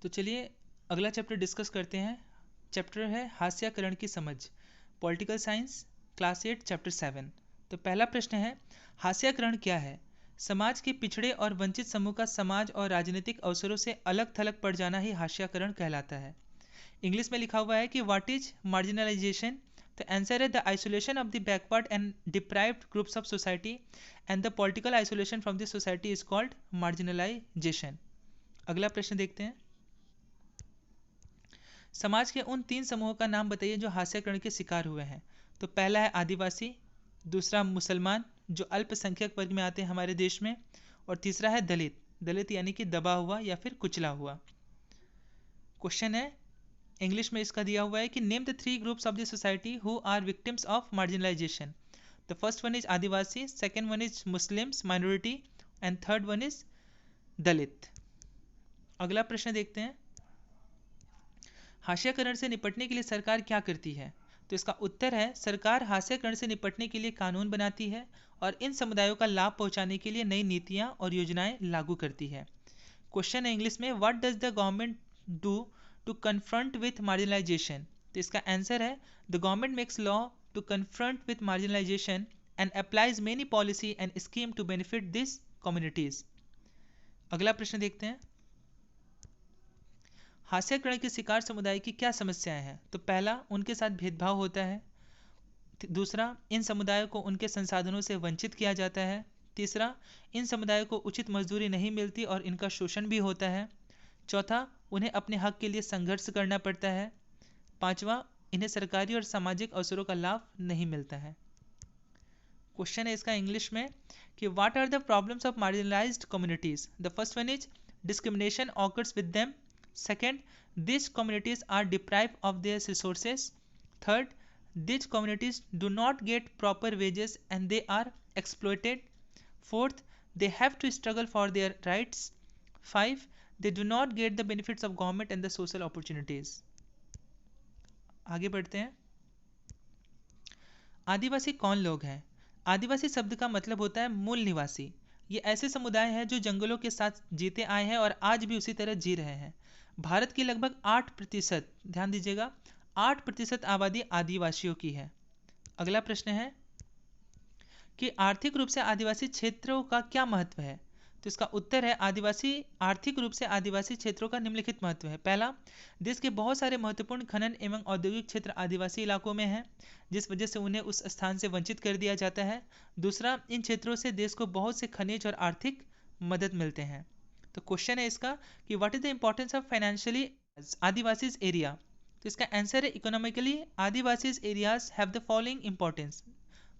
तो चलिए अगला चैप्टर डिस्कस करते हैं। चैप्टर है हास्याकरण की समझ, पॉलिटिकल साइंस, क्लास 8 चैप्टर 7। तो पहला प्रश्न है, हास्याकरण क्या है? समाज के पिछड़े और वंचित समूह का समाज और राजनीतिक अवसरों से अलग थलग पड़ जाना ही हास्याकरण कहलाता है। इंग्लिश में लिखा हुआ है कि व्हाट इज मार्जिनलाइजेशन। तो आंसर है the isolation of the backward and deprived groups of society and the political isolation from the society is called marginalisation. अगला प्रश्न देखते हैं, समाज के उन 3 समूहों का नाम बताइए जो हास्याकरण के शिकार हुए हैं। तो पहला है आदिवासी, दूसरा मुसलमान जो अल्पसंख्यक वर्ग में आते हैं हमारे देश में, और तीसरा है दलित। दलित यानी कि दबा हुआ या फिर कुचला हुआ। क्वेश्चन है इंग्लिश में इसका दिया हुआ है कि name the 3 groups of the society who are victims of marginalisation. The first one is Adivasi, second one is Muslims minority and third one is Dalit. अगला प्रश्न देखते हैं, हास्याकरण से निपटने के लिए सरकार क्या करती है? तो इसका उत्तर है सरकार हास्याकरण से निपटने के लिए कानून बनाती है और इन समुदायों का लाभ पहुंचाने के लिए नई नीतियां और योजनाएं लागू करती है। क्वेश्चन है इंग्लिश में, what does the government do to confront with marginalization? तो इसका आंसर है the government makes law to confront with marginalization and applies many policy and scheme to benefit this communities. अगला प्रश्न देखते हैं, हास्याकरण के शिकार समुदाय की क्या समस्याएं हैं? तो पहला, उनके साथ भेदभाव होता है। दूसरा, इन समुदायों को उनके संसाधनों से वंचित किया जाता है। तीसरा, इन समुदायों को उचित मजदूरी नहीं मिलती और इनका शोषण भी होता है। चौथा, उन्हें अपने हक के लिए संघर्ष करना पड़ता है। पांचवा, इन्हें सरकारी और सामाजिक अवसरों का लाभ नहीं मिलता है। क्वेश्चन है इसका इंग्लिश में कि what are the problems of marginalized communities? The first one is discrimination occurs with them. Second, these communities are deprived of their resources. Third, these communities do not get proper wages and they are exploited. Fourth, they have to struggle for their rights. 5, they do not get the benefits of government and the social opportunities. आगे बढ़ते हैं, आदिवासी कौन लोग हैं? आदिवासी शब्द का मतलब होता है मूल निवासी। ये ऐसे समुदाय हैं जो जंगलों के साथ जीते आए हैं और आज भी उसी तरह जी रहे हैं। भारत की लगभग 8%, ध्यान दीजिएगा, 8% आबादी आदिवासियों की है। अगला प्रश्न है कि आर्थिक रूप से आदिवासी क्षेत्रों का क्या महत्व है? तो इसका उत्तर है आर्थिक रूप से आदिवासी क्षेत्रों का निम्नलिखित महत्व है। पहला, देश के बहुत सारे महत्वपूर्ण खनन एवं औद्योगिक क्षेत्र आदिवासी इलाकों में हैं, जिस वजह से उन्हें उस स्थान से वंचित कर दिया जाता है। दूसरा, इन क्षेत्रों से देश को बहुत से खनिज और आर्थिक मदद मिलते हैं। तो क्वेश्चन है इसका कि what is the importance of financially Adivasis area? तो इसका आंसर है economically Adivasis areas have the following importance.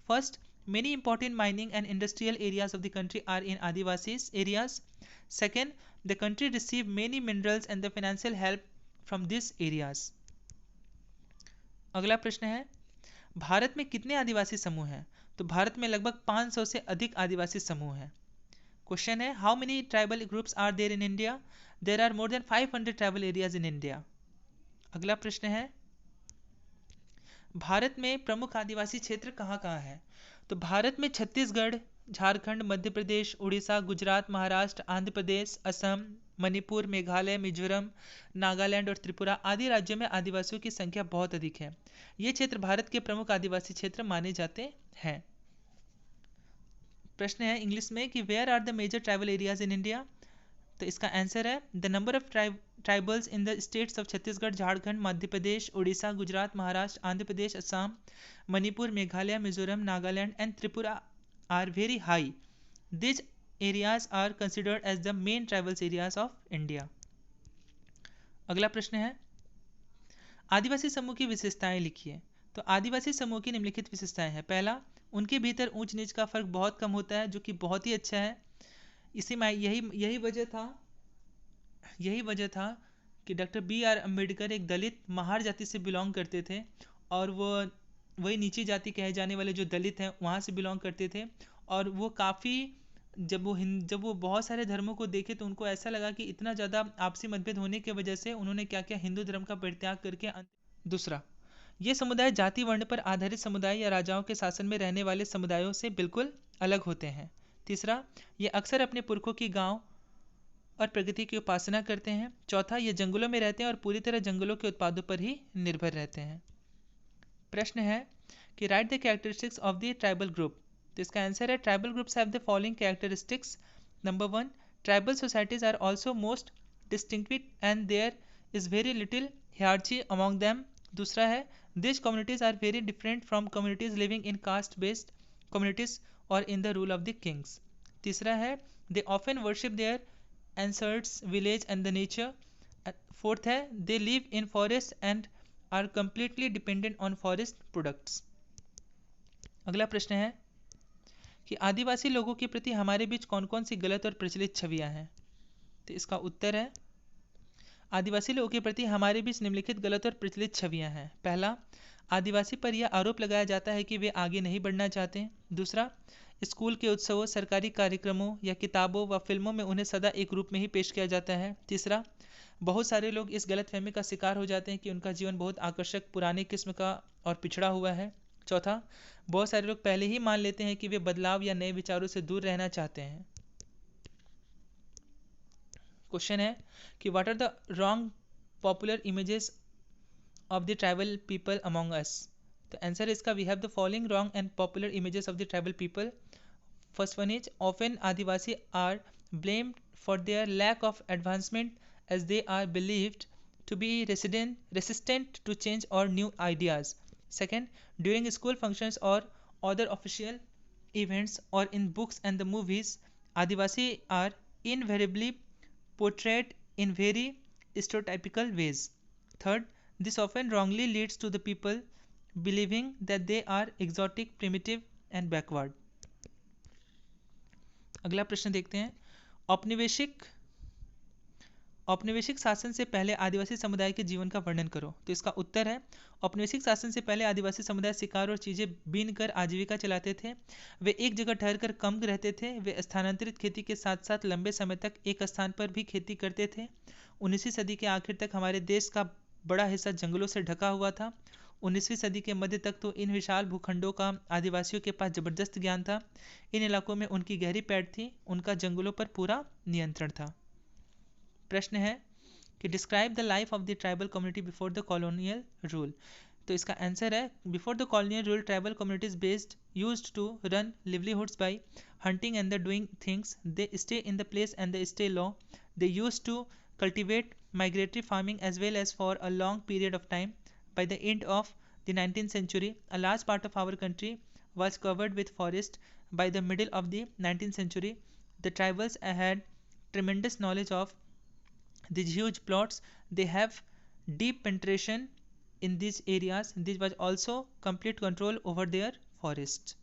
First, many important mining and industrial areas of the country are in Adivasis areas. Second, the country receive many minerals and the financial help from these areas. अगला प्रश्न है, भारत में कितने आदिवासी समूह हैं? तो भारत में लगभग 500 से अधिक आदिवासी समूह हैं। क्वेश्चन है, how many tribal groups are there in India? There are more than 500 tribal areas in India. अगला प्रश्न है, भारत में प्रमुख आदिवासी क्षेत्र कहाँ-कहाँ हैं? तो भारत में छत्तीसगढ़, झारखंड, मध्य प्रदेश, उड़ीसा, गुजरात, महाराष्ट्र, आंध्र प्रदेश, असम, मणिपुर, मेघालय, मिजोरम, नागालैंड और त्रिपुरा आदि राज्यों में आदिवासियों की संख्या बहुत अधिक है। ये क्षेत्र भारत के प्रमुख आदिवासी क्षेत्र माने जाते हैं। प्रश्न है इंग्लिश में कि where are the major tribal areas in India? तो इसका आंसर है the number of tribals in the states of Chhattisgarh, Jharkhand, Madhya Pradesh, Orissa, Gujarat, Maharashtra, Andhra Pradesh, Assam, Manipur, Meghalaya, Mizoram, Nagaland and Tripura are very high. These areas are considered as the main tribal areas of India. अगला प्रश्न है, आदिवासी समूह की विशेषताएं लिखिए। तो आदिवासी समूह की निम्नलिखित विशेषताएं हैं। पहला, उनके भीतर ऊंच नीच का फर्क बहुत कम होता है, जो कि बहुत ही अच्छा है। इसी में यही वजह था कि डॉक्टर B.R. अम्बेडकर एक दलित महार जाति से बिलोंग करते थे और वो वही नीची जाति कहे जाने वाले जो दलित हैं वहाँ से बिलोंग करते थे। और वो काफ़ी जब वो बहुत सारे धर्मों को देखे तो उनको ऐसा लगा कि इतना ज़्यादा आपसी मतभेद होने की वजह से उन्होंने क्या किया, हिंदू धर्म का परित्याग करके दूसरा, ये समुदाय जाति वर्ण पर आधारित समुदाय या राजाओं के शासन में रहने वाले समुदायों से बिल्कुल अलग होते हैं। तीसरा, ये अक्सर अपने पुरखों की गांव और प्रगति की उपासना करते हैं। चौथा, ये जंगलों में रहते हैं और पूरी तरह जंगलों के उत्पादों पर ही निर्भर रहते हैं। प्रश्न है कि write the characteristics of the tribal group. तो इसका आंसर है tribal groups have the following characteristics. Number 1, tribal societies are also most distinctive and there is very little hierarchy among them। दूसरा है these communities are very different from communities living in caste based communities or in the rule of the kings। तीसरा है they often worship their ancestors village and the nature। Fourth है they live in forest and are completely dependent on forest products। अगला प्रश्न है कि आदिवासी लोगों के प्रति हमारे बीच कौन कौन सी गलत और प्रचलित छवियां हैं। तो इसका उत्तर है आदिवासी लोगों के प्रति हमारे बीच निम्नलिखित गलत और प्रचलित छवियां हैं। पहला, आदिवासी पर यह आरोप लगाया जाता है कि वे आगे नहीं बढ़ना चाहते। दूसरा, स्कूल के उत्सवों, सरकारी कार्यक्रमों या किताबों व फिल्मों में उन्हें सदा एक रूप में ही पेश किया जाता है। तीसरा, बहुत सारे लोग इस गलतफहमी का शिकार हो जाते हैं कि उनका जीवन बहुत आकर्षक, पुराने किस्म का और पिछड़ा हुआ है। चौथा, बहुत सारे लोग पहले ही मान लेते हैं कि वे बदलाव या नए विचारों से दूर रहना चाहते हैं। क्वेश्चन है कि what are the wrong popular images of the tribal people among us. तो आंसर इसका we have the following wrong and popular images of the tribal people. First one is often Adivasi are blamed for their lack of advancement as they are believed to be resistant to change or new ideas। Second, during school functions or other official events or in books and the movies, Adivasi are invariably portrayed in very stereotypical ways। Third, this often wrongly leads to the people believing that they are exotic, primitive and backward। अगला प्रश्न देखते हैं, औपनिवेशिक शासन से पहले आदिवासी समुदाय के जीवन का वर्णन करो। तो इसका उत्तर है औपनिवेशिक शासन से पहले आदिवासी समुदाय शिकार और चीजें बीन कर आजीविका चलाते थे। वे एक जगह ठहरकर कम रहते थे। वे स्थानांतरित खेती के साथ साथ लंबे समय तक एक स्थान पर भी खेती करते थे। 19वीं सदी के आखिर तक हमारे देश का बड़ा हिस्सा जंगलों से ढका हुआ था। 19वीं सदी के मध्य तक तो इन विशाल भूखंडों का आदिवासियों के पास जबरदस्त ज्ञान था। इन इलाकों में उनकी गहरी पैठ थी। उनका जंगलों पर पूरा नियंत्रण था। प्रश्न है कि describe the life of the tribal community before the colonial rule. तो इसका आंसर है before the colonial rule tribal communities based used to run livelihoods by hunting and the doing things। They stay in the place and they stay low। They used to cultivate migratory farming as well as for a long period of time। By the end of the 19th century, a large part of our country was covered with forest। By the middle of the 19th century, the tribals had tremendous knowledge of these huge plots। They have deep penetration in these areas। This was also complete control over their forests।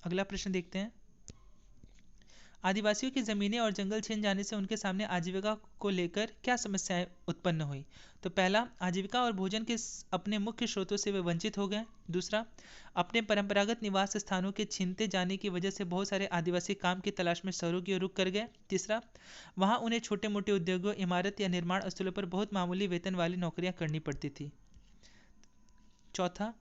अगला प्रश्न देखते हैं, आदिवासियों की जमीनें और जंगल छिन जाने से उनके सामने आजीविका को लेकर क्या समस्याएं उत्पन्न हुई। तो पहला, आजीविका और भोजन के अपने मुख्य स्रोतों से वे वंचित हो गए। दूसरा, अपने परंपरागत निवास स्थानों के छीनते जाने की वजह से बहुत सारे आदिवासी काम की तलाश में शहरों की ओर रुख कर गए। तीसरा, वहां उन्हें छोटे मोटे उद्योगों, इमारत या निर्माण स्थलों पर बहुत मामूली वेतन वाली नौकरियां करनी पड़ती थी। चौथा,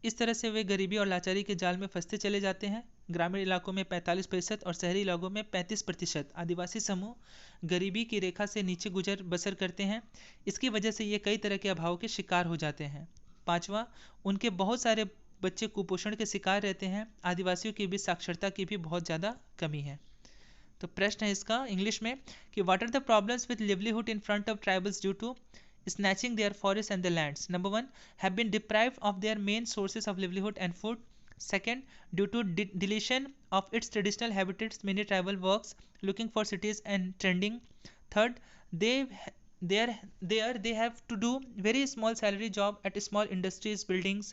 इस तरह से वे गरीबी और लाचारी के जाल में फंसते चले जाते हैं। ग्रामीण इलाकों में 45% और शहरी इलाकों में 35% आदिवासी समूह गरीबी की रेखा से नीचे गुजर बसर करते हैं। इसकी वजह से ये कई तरह के अभाव के शिकार हो जाते हैं। पांचवा, उनके बहुत सारे बच्चे कुपोषण के शिकार रहते हैं। आदिवासियों के बीच साक्षरता की भी बहुत ज़्यादा कमी है। तो प्रश्न है इसका इंग्लिश में कि what are the problems with livelihood in front of tribals due to snatching their forests and the lands। Number 1, have been deprived of their main sources of livelihood and food। Second, due to deletion of its traditional habitats, many tribal works looking for cities and trending। Third, they have to do very small salary job at small industries, buildings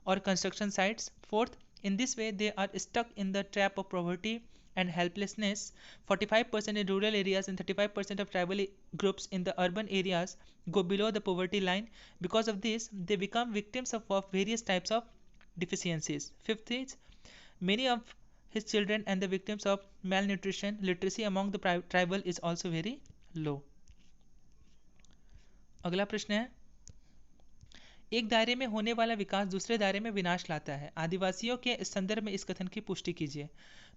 or construction sites। Fourth, in this way they are stuck in the trap of poverty and helplessness। 45% in rural areas and 35% of tribal groups in the urban areas go below the poverty line। Because of this, they become victims of various types of deficiencies। Fifth is, many of his children and the victims of malnutrition। Literacy among the tribal is also very low। अगला प्रश्न है, एक दायरे में होने वाला विकास दूसरे दायरे में विनाश लाता है। आदिवासियों के इस संदर्भ में इस कथन की पुष्टि कीजिए।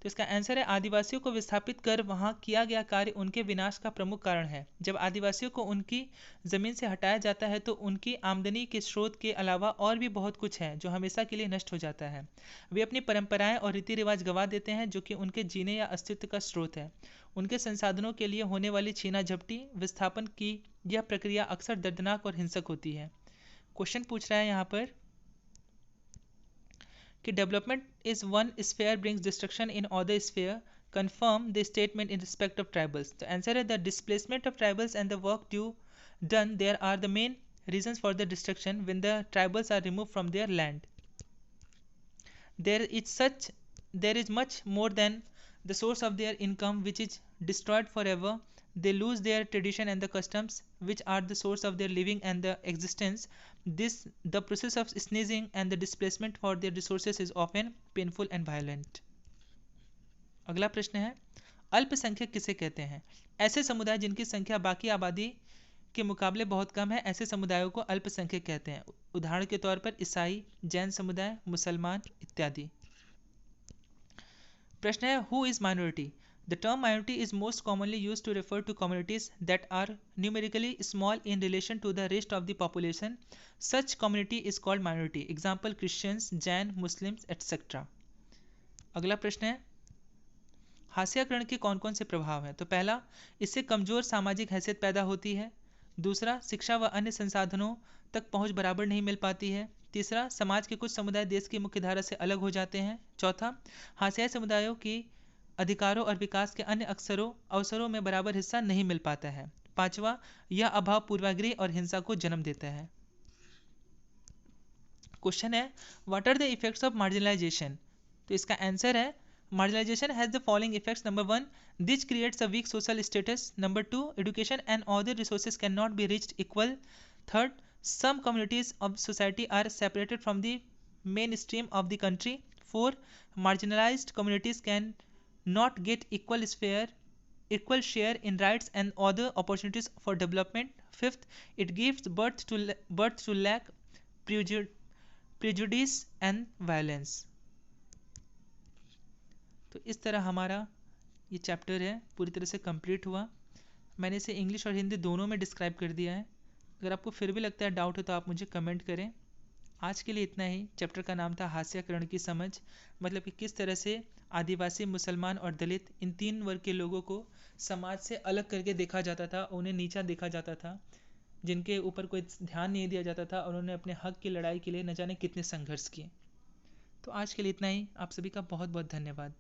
तो इसका आंसर है, आदिवासियों को विस्थापित कर वहां किया गया कार्य उनके विनाश का प्रमुख कारण है। जब आदिवासियों को उनकी जमीन से हटाया जाता है तो उनकी आमदनी के स्रोत के अलावा और भी बहुत कुछ है जो हमेशा के लिए नष्ट हो जाता है। वे अपनी परंपराएं और रीति रिवाज गंवा देते हैं जो कि उनके जीने या अस्तित्व का स्रोत है। उनके संसाधनों के लिए होने वाली छीना झपटी विस्थापन की यह प्रक्रिया अक्सर दर्दनाक और हिंसक होती है। क्वेश्चन पूछ रहा है यहाँ पर कि development is one sphere brings destruction in other sphere, confirm the statement in respect of tribals. The answer is the displacement of tribals and the work done there are the main reasons for the destruction when the tribals are removed from their land. There is much more than the source of their income which is destroyed forever. They lose their tradition and the customs which are the source of their living and the existence. The process of sneezing and the displacement for their resources is often painful and violent. अगला प्रश्न है, अल्पसंख्यक किसे कहते हैं? ऐसे समुदाय जिनकी संख्या बाकी आबादी के मुकाबले बहुत कम है, ऐसे समुदायों को अल्पसंख्यक कहते हैं। उदाहरण के तौर पर ईसाई, जैन समुदाय, मुसलमान इत्यादि। प्रश्न है, who is minority? The term minority is most commonly used to refer to communities that are numerically small in relation to the rest of the population. Such community is called minority. Example, Christians, Jain, Muslims, etc. अगला प्रश्न है, हास्याकरण के कौन कौन से प्रभाव हैं? तो पहला, इससे कमजोर सामाजिक हैसियत पैदा होती है। दूसरा, शिक्षा व अन्य संसाधनों तक पहुंच बराबर नहीं मिल पाती है। तीसरा, समाज के कुछ समुदाय देश की मुख्य धारा से अलग हो जाते हैं। चौथा, हास्याई समुदायों की अधिकारों और विकास के अन्य अवसरों में बराबर हिस्सा नहीं मिल पाता है। पांचवा, यह अभाव पूर्वाग्रह और हिंसा को जन्म देता है। क्वेश्चन है, what are the effects of marginalization? तो इसका आंसर है, marginalization has the following effects. Number 1, this creates a weak social status. Number 2, education and other resources cannot be reached equal. Third, some communities of society are separated from the mainstream of the country. 4, marginalized communities can not get equal share in rights and other opportunities for development. Fifth, it gives birth to lack, prejudice and violence. तो इस तरह हमारा ये chapter है पूरी तरह से complete हुआ। मैंने इसे इंग्लिश और हिंदी दोनों में डिस्क्राइब कर दिया है। अगर आपको फिर भी लगता है डाउट है तो आप मुझे कमेंट करें। आज के लिए इतना ही। चैप्टर का नाम था हास्याकरण की समझ, मतलब कि किस तरह से आदिवासी, मुसलमान और दलित इन तीन वर्ग के लोगों को समाज से अलग करके देखा जाता था, उन्हें नीचा देखा जाता था, जिनके ऊपर कोई ध्यान नहीं दिया जाता था और उन्होंने अपने हक की लड़ाई के लिए न जाने कितने संघर्ष किए। तो आज के लिए इतना ही। आप सभी का बहुत बहुत धन्यवाद।